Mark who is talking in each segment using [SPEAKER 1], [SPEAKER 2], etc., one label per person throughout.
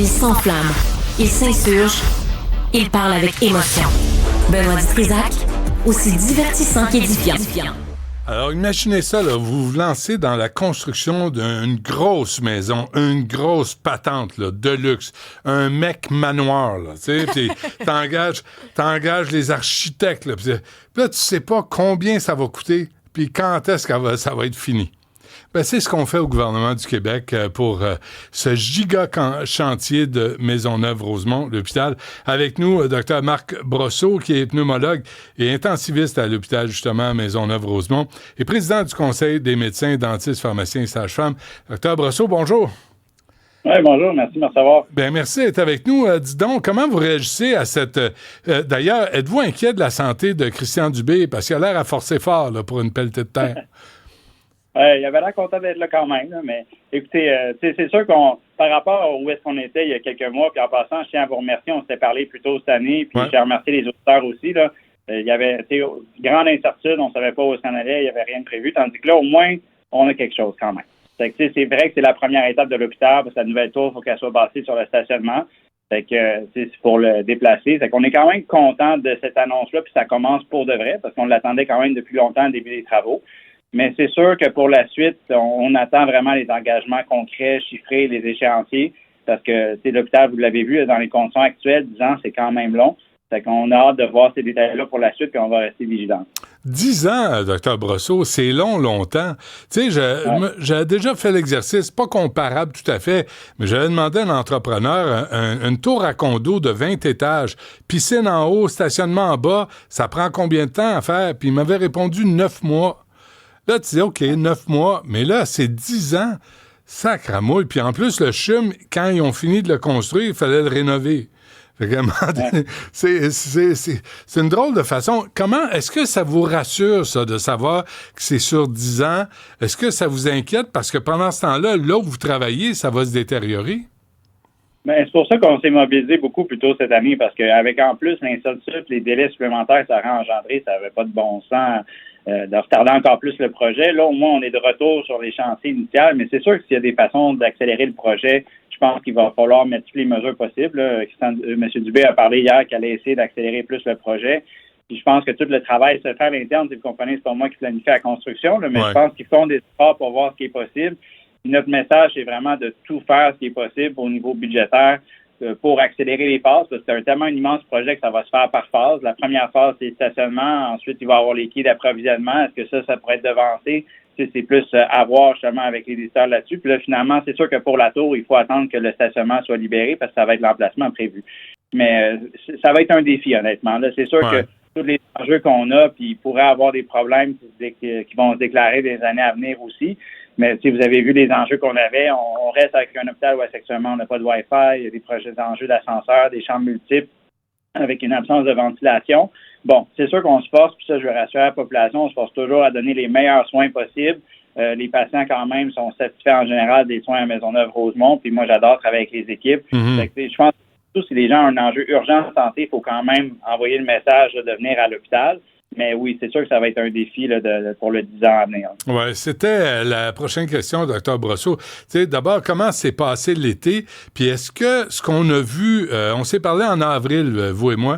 [SPEAKER 1] Il s'enflamme, il s'insurge, il parle avec émotion. Benoît Dutrisac, aussi divertissant qu'édifiant.
[SPEAKER 2] Alors, imaginez ça, là, vous vous lancez dans la construction d'une grosse maison, une grosse patente, là, de luxe, un mec manoir, là, tu sais, puis t'engages les architectes, là, puis là, tu sais pas combien ça va coûter, puis quand est-ce que ça va être fini. Ben, c'est ce qu'on fait au gouvernement du Québec pour ce giga chantier de Maisonneuve-Rosemont, l'hôpital. Avec nous, Dr Marc Brosseau, qui est pneumologue et intensiviste à l'hôpital, justement, Maisonneuve-Rosemont, et président du Conseil des médecins, dentistes, pharmaciens et sages-femmes. Dr Brosseau, bonjour.
[SPEAKER 3] Oui, bonjour, merci de me recevoir.
[SPEAKER 2] Bien, merci d'être avec nous. Dis donc, comment vous réagissez à cette... d'ailleurs, êtes-vous inquiet de la santé de Christian Dubé? Parce qu'il a l'air à forcer fort là, pour une pelletée de terre.
[SPEAKER 3] Il avait l'air content d'être là quand même, là, mais écoutez, c'est sûr qu'on, par rapport à où est-ce qu'on était il y a quelques mois, puis en passant, je tiens à vous remercier, on s'était parlé plus tôt cette année, puis j'ai remercié les auditeurs aussi, là. Il y avait grande incertitude, on ne savait pas où ça en allait, il n'y avait rien de prévu, tandis que là, au moins, on a quelque chose quand même. C'est vrai que c'est la première étape de l'hôpital, parce que la nouvelle tour, il faut qu'elle soit bâtie sur le stationnement. Fait que c'est pour le déplacer. Fait qu'on est quand même content de cette annonce-là, puis ça commence pour de vrai, parce qu'on l'attendait quand même depuis longtemps, le début des travaux. Mais c'est sûr que pour la suite, on attend vraiment les engagements concrets, chiffrés, les échéanciers, parce que l'hôpital, vous l'avez vu, dans les conditions actuelles, 10 ans, c'est quand même long. Fait qu'on a hâte de voir ces détails-là pour la suite, puis on va rester vigilants.
[SPEAKER 2] 10 ans, Dr Brosseau, c'est longtemps. Tu sais, j'ai déjà fait l'exercice, pas comparable tout à fait, mais j'avais demandé à un entrepreneur une tour à condo de 20 étages, piscine en haut, stationnement en bas, ça prend combien de temps à faire? Puis il m'avait répondu 9 mois. Là, tu dis, OK, 9 mois, mais là, c'est 10 ans, sacramouille. Puis en plus, le CHUM, quand ils ont fini de le construire, il fallait le rénover. Fait que, c'est une drôle de façon. Comment, est-ce que ça vous rassure, ça, de savoir que c'est sur 10 ans? Est-ce que ça vous inquiète? Parce que pendant ce temps-là, là où vous travaillez, ça va se détériorer?
[SPEAKER 3] Ben, c'est pour ça qu'on s'est mobilisé beaucoup plus tôt cette année, parce qu'avec en plus l'incertitude, les délais supplémentaires, ça a engendré, ça n'avait pas de bon sens de retarder encore plus le projet. Là, au moins, on est de retour sur les chantiers initiaux, mais c'est sûr que s'il y a des façons d'accélérer le projet, je pense qu'il va falloir mettre toutes les mesures possibles. M. Dubé a parlé hier qu'elle allait essayer d'accélérer plus le projet. Puis je pense que tout le travail se fait à l'interne. Si vous comprenez, c'est pas moi qui planifie la construction, là, mais je pense qu'ils font des efforts pour voir ce qui est possible. Puis notre message, c'est vraiment de tout faire ce qui est possible au niveau budgétaire pour accélérer les phases, parce que c'est tellement un immense projet que ça va se faire par phase. La première phase, c'est le stationnement. Ensuite, il va y avoir les quais d'approvisionnement. Est-ce que ça pourrait être devancé? C'est plus à voir justement avec les décideurs là-dessus. Puis là, finalement, c'est sûr que pour la tour, il faut attendre que le stationnement soit libéré parce que ça va être l'emplacement prévu. Mais ça va être un défi, honnêtement. Là, c'est sûr que tous les enjeux qu'on a, puis il pourrait avoir des problèmes qui vont se déclarer des années à venir aussi. Mais si vous avez vu les enjeux qu'on avait, on reste avec un hôpital où actuellement on n'a pas de Wi-Fi, il y a des projets d'enjeux d'ascenseurs, des chambres multiples avec une absence de ventilation. Bon, c'est sûr qu'on se force, puis ça, je veux rassurer la population, on se force toujours à donner les meilleurs soins possibles. Les patients, quand même, sont satisfaits en général des soins à Maisonneuve-Rosemont, puis moi, j'adore travailler avec les équipes. Je pense que surtout si les gens ont un enjeu urgent de santé, il faut quand même envoyer le message de venir à l'hôpital. Mais oui, c'est sûr que ça va être un défi là, pour le 10 ans à venir.
[SPEAKER 2] Oui, c'était la prochaine question, Dr Brosseau. D'abord, comment s'est passé l'été? Puis est-ce que ce qu'on a vu, on s'est parlé en avril, vous et moi,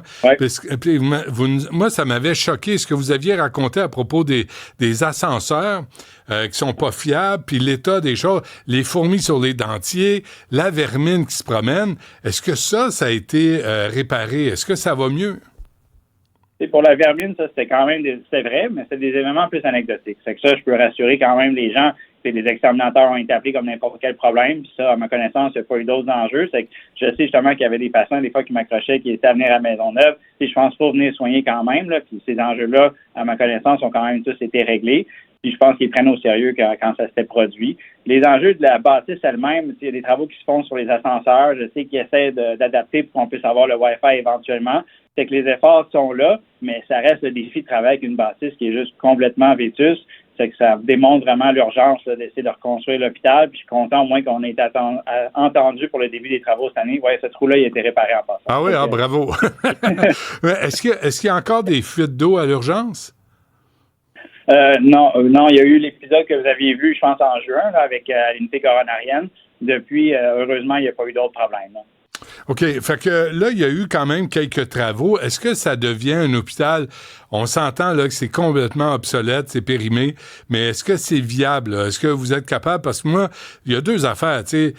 [SPEAKER 2] puis moi, ça m'avait choqué ce que vous aviez raconté à propos des ascenseurs qui sont pas fiables, puis l'état des choses, les fourmis sur les dentiers, la vermine qui se promène. Est-ce que ça a été réparé? Est-ce que ça va mieux?
[SPEAKER 3] Et pour la vermine, ça, c'était quand même c'est vrai, mais c'est des éléments plus anecdotiques. C'est que ça, je peux rassurer quand même les gens que les examinateurs ont été appelés comme n'importe quel problème. Puis ça, à ma connaissance, il n'y a pas eu d'autres enjeux. C'est que je sais justement qu'il y avait des patients, des fois, qui m'accrochaient, qui étaient à venir à Maisonneuve. Puis je pense pas venir soigner quand même. Là. Puis ces enjeux-là, à ma connaissance, ont quand même tous été réglés. Puis je pense qu'ils prennent au sérieux quand ça s'était produit. Les enjeux de la bâtisse elle-même, il y a des travaux qui se font sur les ascenseurs. Je sais qu'ils essaient d'adapter pour qu'on puisse avoir le Wi-Fi éventuellement. C'est que les efforts sont là, mais ça reste le défi de travailler avec une bâtisse qui est juste complètement vétuste. C'est que ça démontre vraiment l'urgence d'essayer de reconstruire l'hôpital. Puis je suis content au moins qu'on ait été entendu pour le début des travaux cette annue. Oui, ce trou-là, il a été réparé en passant.
[SPEAKER 2] Ah oui, bravo. Est-ce qu'il y a encore des fuites d'eau à l'urgence?
[SPEAKER 3] Non, il y a eu l'épisode que vous aviez vu, je pense, en juin, là, avec l'unité coronarienne. depuis, heureusement, il n'y a pas eu d'autres problèmes. Là.
[SPEAKER 2] OK. Fait que là, il y a eu quand même quelques travaux. Est-ce que ça devient un hôpital? On s'entend là que c'est complètement obsolète, c'est périmé, mais est-ce que c'est viable? Là? Est-ce que vous êtes capable? Parce que moi, il y a deux affaires, tu sais.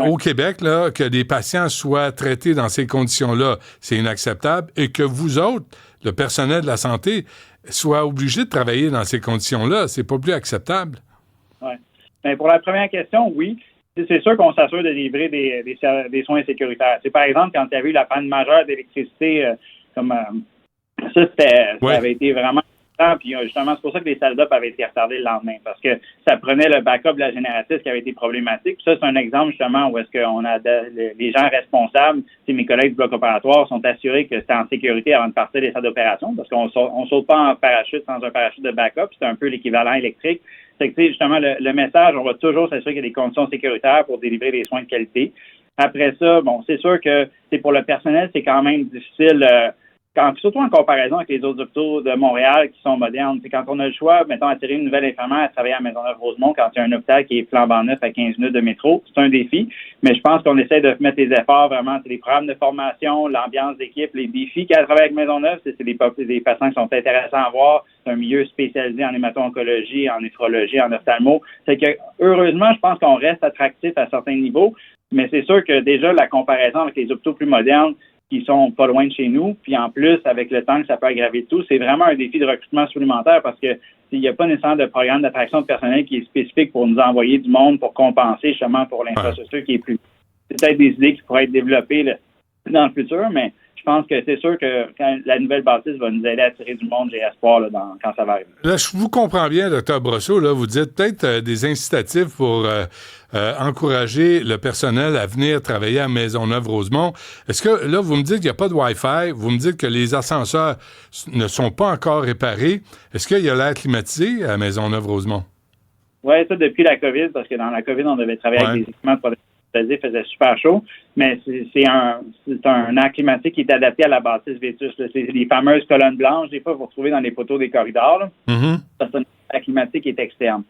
[SPEAKER 2] Au Québec, là, que des patients soient traités dans ces conditions-là, c'est inacceptable. Et que vous autres, le personnel de la santé, soient obligés de travailler dans ces conditions-là, c'est pas plus acceptable.
[SPEAKER 3] Oui. Ben, pour la première question, oui. C'est sûr qu'on s'assure de livrer des soins sécuritaires. C'est par exemple, quand il y a eu la panne majeure d'électricité, ça avait été vraiment important. Puis justement, c'est pour ça que les salles d'op avaient été retardées le lendemain, parce que ça prenait le backup de la génératrice qui avait été problématique. Puis ça, c'est un exemple justement où est-ce qu'on a les gens responsables, mes collègues du bloc opératoire sont assurés que c'est en sécurité avant de partir des salles d'opération, parce qu'on saute pas en parachute sans un parachute de backup. C'est un peu l'équivalent électrique. C'est que, justement, le message, on va toujours s'assurer qu'il y a des conditions sécuritaires pour délivrer des soins de qualité. Après ça, bon, c'est sûr que pour le personnel, c'est quand même difficile, surtout en comparaison avec les autres hôpitaux de Montréal qui sont modernes. C'est quand on a le choix, mettons, attirer une nouvelle infirmière à travailler à Maisonneuve-Rosemont quand il y a un hôpital qui est flambant neuf à 15 minutes de métro, c'est un défi. Mais je pense qu'on essaie de mettre les efforts vraiment. C'est les programmes de formation, l'ambiance d'équipe, les défis qu'elle travaille avec Maisonneuve, c'est des patients qui sont intéressants à voir. C'est un milieu spécialisé en hémato-oncologie, en néphrologie, en ophtalmo. C'est que, heureusement, je pense qu'on reste attractif à certains niveaux. Mais c'est sûr que déjà, la comparaison avec les hôpitaux plus modernes, qui sont pas loin de chez nous, puis en plus, avec le temps que ça peut aggraver tout, c'est vraiment un défi de recrutement supplémentaire parce que il n'y a pas nécessairement de programme d'attraction de personnel qui est spécifique pour nous envoyer du monde pour compenser justement pour l'infrastructure qui est plus. C'est peut-être des idées qui pourraient être développées là, dans le futur, mais je pense que c'est sûr que quand la nouvelle bâtisse va nous aider à attirer du monde, j'ai espoir là, quand ça va arriver.
[SPEAKER 2] Là, je vous comprends bien, Dr. Brosseau, là, vous dites peut-être des incitatifs pour encourager le personnel à venir travailler à Maisonneuve-Rosemont. Est-ce que, là, vous me dites qu'il n'y a pas de Wi-Fi, vous me dites que les ascenseurs ne sont pas encore réparés. Est-ce qu'il y a l'air climatisé à Maisonneuve-Rosemont?
[SPEAKER 3] Oui, ça depuis la COVID, parce que dans la COVID, on devait travailler avec des équipements de protection. Il faisait super chaud, mais c'est un air climatique qui est adapté à la bâtisse Vétus. Là. C'est les fameuses colonnes blanches, des fois, vous retrouvez dans les poteaux des corridors. Là. Mm-hmm. Ça, c'est un air climatique qui est externe.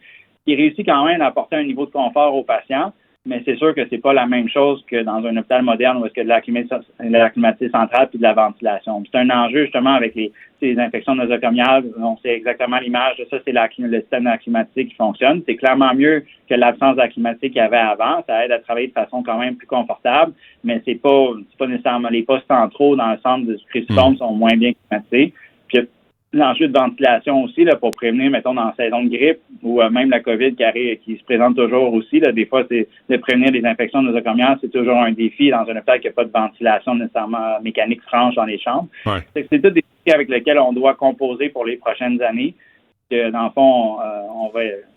[SPEAKER 3] Qui réussit quand même à apporter un niveau de confort aux patients, mais c'est sûr que c'est pas la même chose que dans un hôpital moderne où est-ce qu'il y a de l'air climatisé central puis de la ventilation. C'est un enjeu justement avec les infections nosocomiales. On sait exactement l'image de ça, c'est le système d'air climatique qui fonctionne. C'est clairement mieux que l'absence d'air climatique qu'il y avait avant. Ça aide à travailler de façon quand même plus confortable, mais c'est pas nécessairement les postes centraux dans le centre du cruciforme sont moins bien climatisés. Puis l'enjeu de ventilation aussi, là, pour prévenir, mettons, dans la saison de grippe ou même la COVID qui se présente toujours aussi. Là, des fois, c'est de prévenir les infections nosocomiales, c'est toujours un défi dans un hôpital qui n'a pas de ventilation nécessairement mécanique franche dans les chambres. Ouais. C'est tous des défis avec lesquels on doit composer pour les prochaines années. Que, dans le fond,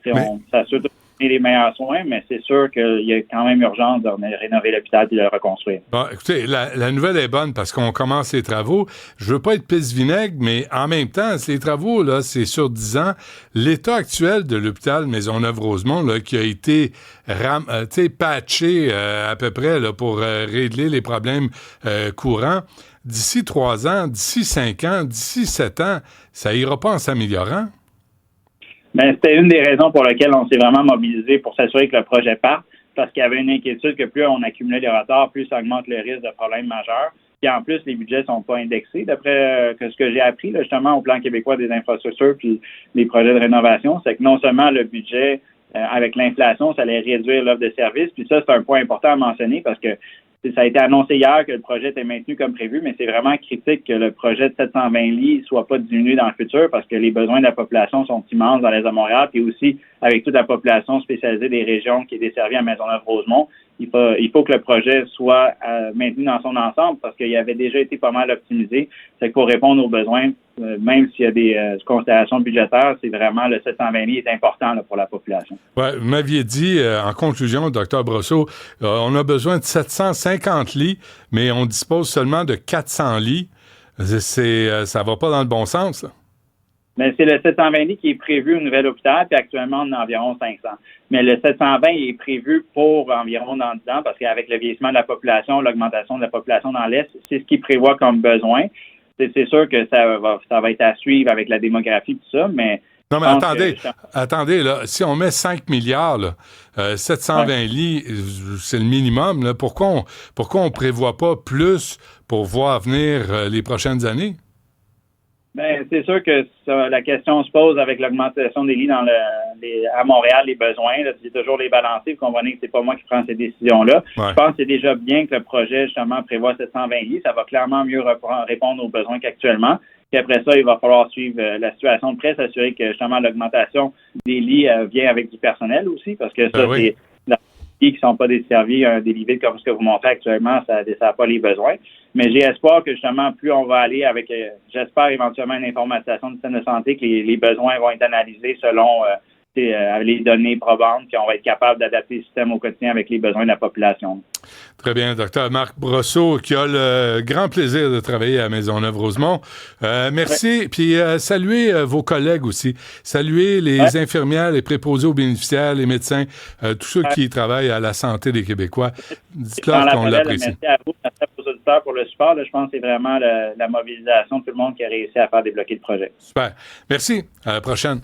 [SPEAKER 3] on s'assure de donner les meilleurs soins, mais c'est sûr qu'il y a quand même urgence de rénover l'hôpital et de le reconstruire.
[SPEAKER 2] Bon, écoutez, la nouvelle est bonne parce qu'on commence les travaux. Je veux pas être pisse-vinaigre, mais en même temps, ces travaux, là, c'est sur 10 ans. L'état actuel de l'hôpital Maisonneuve-Rosemont, là, qui a été patché à peu près là, pour régler les problèmes courants, d'ici 3 ans, d'ici 5 ans, d'ici 7 ans, ça ira pas en s'améliorant?
[SPEAKER 3] Ben, c'était une des raisons pour lesquelles on s'est vraiment mobilisé pour s'assurer que le projet parte, parce qu'il y avait une inquiétude que plus on accumulait les retards, plus ça augmente le risque de problèmes majeurs. Puis en plus, les budgets sont pas indexés, d'après ce que j'ai appris là, justement au plan québécois des infrastructures puis les projets de rénovation, c'est que non seulement le budget, avec l'inflation, ça allait réduire l'offre de services, puis ça, c'est un point important à mentionner parce que ça a été annoncé hier que le projet était maintenu comme prévu, mais c'est vraiment critique que le projet de 720 lits soit pas diminué dans le futur parce que les besoins de la population sont immenses dans l'Est de Montréal, puis aussi avec toute la population spécialisée des régions qui est desservie à Maisonneuve-Rosemont. Il faut que le projet soit maintenu dans son ensemble parce qu'il avait déjà été pas mal optimisé. C'est pour répondre aux besoins, même s'il y a des considérations budgétaires, c'est vraiment le 720 lits est important là, pour la population.
[SPEAKER 2] Ouais, vous m'aviez dit, en conclusion, Dr. Brosseau, on a besoin de 750 lits, mais on dispose seulement de 400 lits. Ça va pas dans le bon sens, là.
[SPEAKER 3] Mais c'est le 720 lits qui est prévu au nouvel hôpital, puis actuellement, on a environ 500. Mais le 720 est prévu pour environ dans 10 ans, parce qu'avec le vieillissement de la population, l'augmentation de la population dans l'Est, c'est ce qui prévoit comme besoin. C'est sûr que ça va être à suivre avec la démographie et tout ça, mais
[SPEAKER 2] Non, mais
[SPEAKER 3] Donc,
[SPEAKER 2] attendez, là, si on met 5 milliards, là, 720 lits, c'est le minimum, là. Pourquoi on prévoit pas plus pour voir venir les prochaines années?
[SPEAKER 3] Ben, c'est sûr que la question se pose avec l'augmentation des lits à Montréal, les besoins. Là, c'est toujours les balancer. Vous comprenez que c'est pas moi qui prends ces décisions-là.
[SPEAKER 2] Ouais.
[SPEAKER 3] Je pense que c'est déjà bien que le projet, justement, prévoit 720 lits. Ça va clairement mieux répondre aux besoins qu'actuellement. Puis après ça, il va falloir suivre la situation de près, s'assurer que, justement, l'augmentation des lits vient avec du personnel aussi, parce que ça, c'est qui ne sont pas desservis, des lits vides comme ce que vous montrez actuellement, ça ne dessert pas les besoins. Mais j'ai espoir que, justement, plus on va aller avec, j'espère éventuellement une informatisation du système de santé, que les besoins vont être analysés selon les données probantes, puis on va être capable d'adapter le système au quotidien avec les besoins de la population.
[SPEAKER 2] Très bien, Dr. Marc Brosseau, qui a le grand plaisir de travailler à Maisonneuve-Rosemont. Merci. Ouais. Puis saluez vos collègues aussi. Saluez les infirmières, les préposés aux bénéficiaires, les médecins, tous ceux qui travaillent à la santé des Québécois. Dites-leur qu'on l'apprécie.
[SPEAKER 3] Merci à vous, merci à vos auditeurs pour le support. Là, je pense que c'est vraiment la mobilisation de tout le monde qui a réussi à faire débloquer le projet.
[SPEAKER 2] Super. Merci. À la prochaine.